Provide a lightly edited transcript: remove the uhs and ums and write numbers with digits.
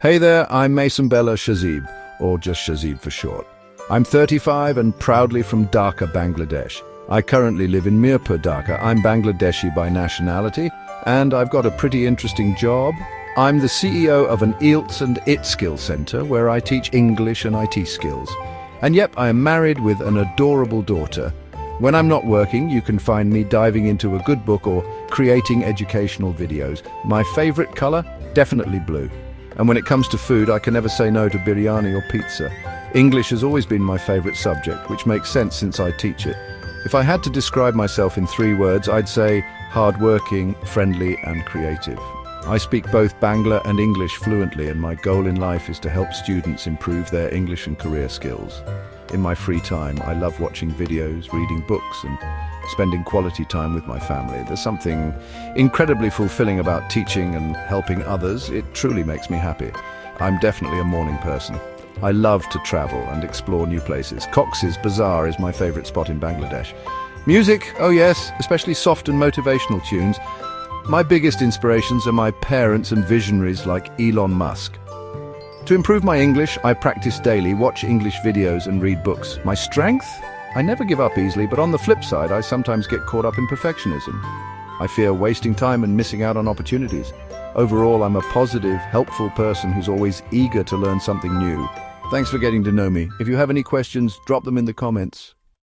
Hey there, I'm Mason Bella Shazib, or just Shazib for short. I'm 35 and proudly from Dhaka, Bangladesh. I currently live in Mirpur, Dhaka. I'm Bangladeshi by nationality, and I've got a pretty interesting job. I'm the CEO of an IELTS and IT Skills Center, where I teach English and IT skills. And yep, I am married with an adorable daughter. When I'm not working, you can find me diving into a good book or creating educational videos. My favorite color? Definitely blue. And when it comes to food, I can never say no to biryani or pizza. English has always been my favorite subject, which makes sense since I teach it. If I had to describe myself in 3 words, I'd say hardworking, friendly, and creative. I speak both Bangla and English fluently, and my goal in life is to help students improve their English and career skills. In my free time, I love watching videos, reading books, and spending quality time with my family. There's something incredibly fulfilling about teaching and helping others. It truly makes me happy. I'm definitely a morning person. I love to travel and explore new places. Cox's Bazaar is my favorite spot in Bangladesh. Music, oh yes, especially soft and motivational tunes. My biggest inspirations are my parents and visionaries like Elon Musk. To improve my English, I practice daily, watch English videos and read books. My strength? I never give up easily, but on the flip side, I sometimes get caught up in perfectionism. I fear wasting time and missing out on opportunities. Overall, I'm a positive, helpful person who's always eager to learn something new. Thanks for getting to know me. If you have any questions, drop them in the comments.